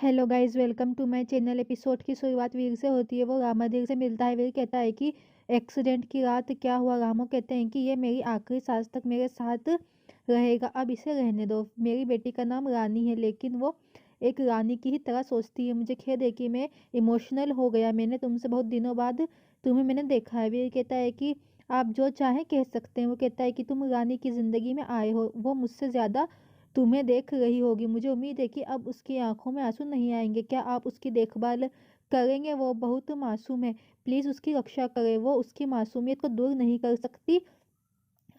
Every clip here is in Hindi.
Hello guys, welcome to my channel. Episode की शुरुआत वीर से होती है। वो रामाधीर से मिलता है। वीर कहता है कि एक्सीडेंट की रात क्या हुआ। रामू कहते हैं कि ये मेरी आखिरी सांस तक मेरे साथ रहेगा, अब इसे रहने दो। मेरी बेटी का नाम रानी है, लेकिन वो एक रानी की ही तरह सोचती है। मुझे खेद है कि मैं इमोशनल हो गया। मैंने तुमसे बहुत दिनों बाद तुम्हें मैंने देखा है। वीर कहता है कि आप जो चाहें कह सकते हैं। वो कहता है कि तुम रानी की जिंदगी में आए हो, वो मुझसे ज्यादा तुम्हें देख रही होगी। मुझे उम्मीद है कि अब उसकी आंखों में आंसू नहीं आएंगे। क्या आप उसकी देखभाल करेंगे? वो बहुत मासूम है, प्लीज उसकी रक्षा करें। वो उसकी मासूमियत को दूर नहीं कर सकती।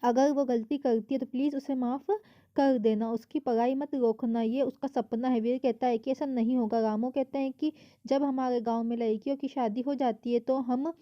अगर वो गलती करती है तो प्लीज उसे माफ कर देना। उसकी पढ़ाई मत रोकना, ये उसका सपना है। वीर कहता है कि ऐसा नहीं होगा। रामू कहते हैं कि जब हमारे गांव में लड़कियों की शादी हो जाती है तो हम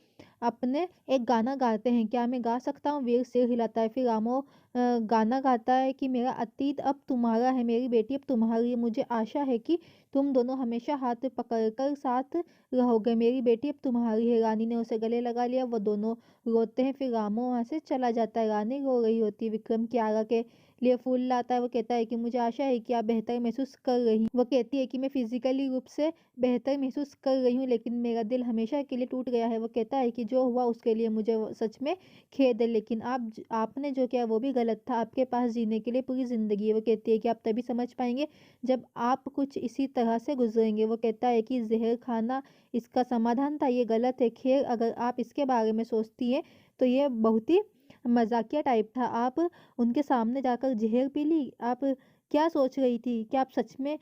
अपने एक गाना गाते हैं। क्या मैं गा सकता हूँ? वीर सिर हिलाता है। फिर रामू गाना गाता है कि मेरा अतीत अब तुम्हारा है, मेरी बेटी अब तुम्हारी है। मुझे आशा है कि तुम दोनों हमेशा हाथ पकड़कर साथ रहोगे। मेरी बेटी अब तुम्हारी है। रानी ने उसे गले लगा लिया। वो दोनों रोते हैं। फिर रामू वहां से चला जाता है। रानी रो रही होती है। विक्रम कियारा के लिए फूल लाता है। वो कहता है कि मुझे आशा है कि आप बेहतर महसूस कर रही। वो कहती है कि मैं फिजिकली रूप से बेहतर महसूस कर रही हूँ, लेकिन मेरा दिल हमेशा के लिए टूट गया है। वो कहता है कि जो हुआ उसके लिए मुझे सच में खेद है, लेकिन आपने जो किया वो भी गलत था। आपके पास जीने के लिए पूरी जिंदगी है। वो कहती है कि आप तभी समझ पाएंगे जब आप कुछ इसी तरह से गुजरेंगे। वो कहता है कि जहर खाना इसका समाधान था, ये गलत है। खैर, अगर आप इसके बारे में सोचती हैं तो ये बहुत ही मजाकिया टाइप था। आप उनके सामने जाकर जहर पी ली? आप क्या सोच रही थी? क्या आप सच में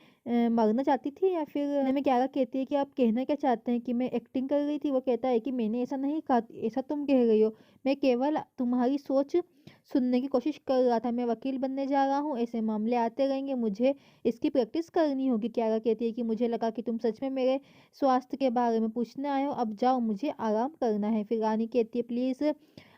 मरना चाहती थी? या फिर मैं क्या कहती है कि आप कहना क्या चाहते हैं कि मैं एक्टिंग कर रही थी? वो कहता है कि मैंने ऐसा नहीं कहा, ऐसा तुम कह रही हो। मैं केवल तुम्हारी सोच सुनने की कोशिश कर रहा था। मैं वकील बनने जा रहा हूँ, ऐसे मामले आते रहेंगे, मुझे इसकी प्रैक्टिस करनी होगी। क्यारा कहती है कि मुझे लगा कि तुम सच में मेरे स्वास्थ्य के बारे में पूछने आए हो। अब जाओ, मुझे आराम करना है। फिर रानी कहती है प्लीज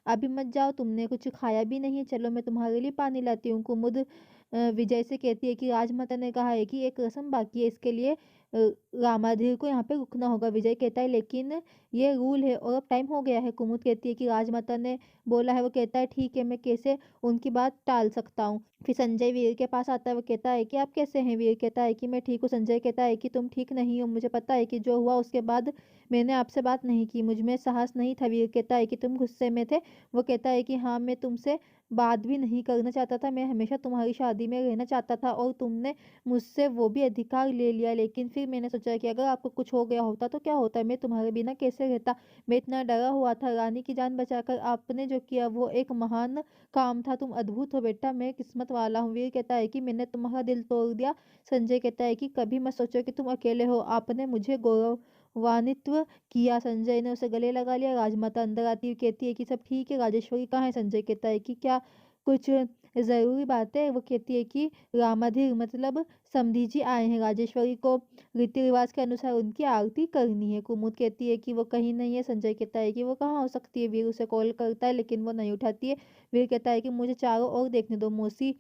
अभी मत जाओ, तुमने कुछ खाया भी नहीं है। चलो मैं तुम्हारे लिए पानी लाती हूँ। कुमुद विजय से कहती है कि राजमाता ने कहा है कि एक रस्म बाकी है, इसके लिए रामाधीर को यहाँ पे रुकना होगा। विजय कहता है लेकिन ये रूल है और अब टाइम हो गया है। कुमुद कहती है कि राजमाता ने बोला है। वो कहता है ठीक है, मैं कैसे उनकी बात टाल सकता हूँ। फिर संजय वीर के पास आता है। वो कहता है कि आप कैसे हैं? वीर कहता है कि मैं ठीक हूँ। संजय कहता है कि तुम ठीक नहीं हो। मुझे पता है कि जो हुआ उसके बाद मैंने आपसे बात नहीं की, मुझ में साहस नहीं था। वीर कहता है कि तुम गुस्से में थे। वो कहता है कि हाँ, मैं तुमसे बात भी नहीं करना चाहता था। मैं हमेशा तुम्हारी शादी में रहना चाहता था और तुमने मुझसे वो भी अधिकार ले लिया। लेकिन फिर मैंने सोचा कि अगर आपको कुछ हो गया होता तो क्या होता, मैं तुम्हारे बिना कैसे रहता। मैं इतना डरा हुआ था। रानी की जान बचाकर आपने जो किया वो एक महान काम था। तुम अद्भुत हो बेटा, मैं किस्मत वाला हूँ। वीर कहता है कि मैंने तुम्हारा दिल तोड़ दिया। संजय कहता है कि कभी मत सोचो कि तुम अकेले हो, आपने मुझे गौरवान्वित किया। संजय ने उसे गले लगा लिया। राजमाता अंदर आती हुई कहती है कि सब ठीक है, राजेश्वरी कहाँ है? संजय कहता है कि क्या कुछ जरूरी बात है? वो कहती है कि रामाधीर मतलब समधी जी आए हैं, राजेश्वरी को रीति रिवाज के अनुसार उनकी आरती करनी है। कुमुद कहती है कि वो कहीं नहीं है। संजय कहता है कि वो कहाँ हो सकती है? वीर उसे कॉल करता है लेकिन वो नहीं उठाती है। वीर कहता है कि मुझे चारों ओर देखने दो। मौसी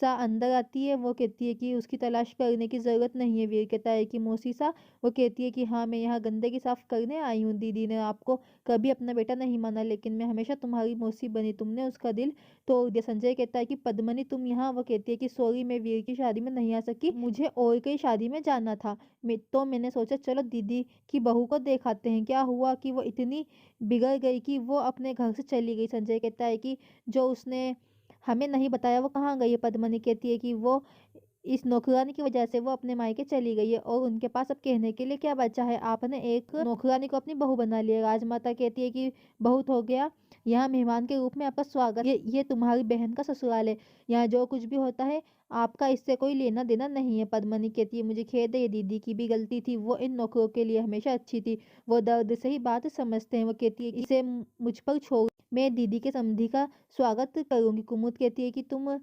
सा अंदर आती है। वो कहती है कि उसकी तलाश करने की जरूरत नहीं है। वीर कहता है कि मौसी सा? वो कहती है कि हाँ, मैं यहाँ गंदगी साफ करने आई हूँ। दीदी ने आपको कभी अपना बेटा नहीं माना, लेकिन मैं हमेशा तुम्हारी मौसी बनी। तुमने उसका दिल तोड़ दिया। संजय कहता है कि पद्मनी तुम यहाँ? वो कहती है कि सॉरी, मैं वीर की शादी में नहीं आ सकी, मुझे और कई शादी में जाना था। मैंने सोचा चलो दीदी की बहू को देखाते हैं। क्या हुआ कि वो इतनी बिगड़ गई कि वो अपने घर से चली गई? संजय कहता है कि जो उसने हमें नहीं बताया वो कहाँ गई है? पद्मनी कहती है कि वो इस नौकरानी की वजह से वो अपने मायके चली गई है और उनके पास अब कहने के लिए क्या बचा है? आपने एक नौकरानी को अपनी बहू बना लिया। राजमाता कहती है कि बहुत हो गया, यहाँ मेहमान के रूप में आपका स्वागत। ये तुम्हारी बहन का ससुराल है, यहाँ जो कुछ भी होता है आपका इससे कोई लेना देना नहीं है। पद्मनी कहती है मुझे खेद है, ये दीदी की भी गलती थी, वो इन नौकरों के लिए हमेशा अच्छी थी, वो दर्द से ही बात समझते हैं। वो कहती है इसे मुझ पर छोड़, मैं दीदी के समधी का स्वागत करूंगी। कुमुद कहती है कि तुम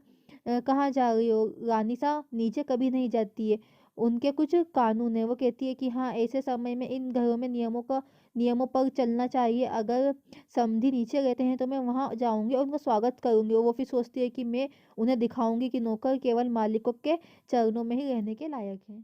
कहाँ जा रही हो? रानी सा नीचे कभी नहीं जाती है, उनके कुछ कानून है। वो कहती है कि हाँ, ऐसे समय में इन घरों में नियमों पर चलना चाहिए। अगर समधी नीचे रहते हैं तो मैं वहां जाऊंगी और उनका स्वागत करूंगी। और वो फिर सोचती है कि मैं उन्हें दिखाऊंगी कि नौकर केवल मालिकों के चरणों में ही रहने के लायक है।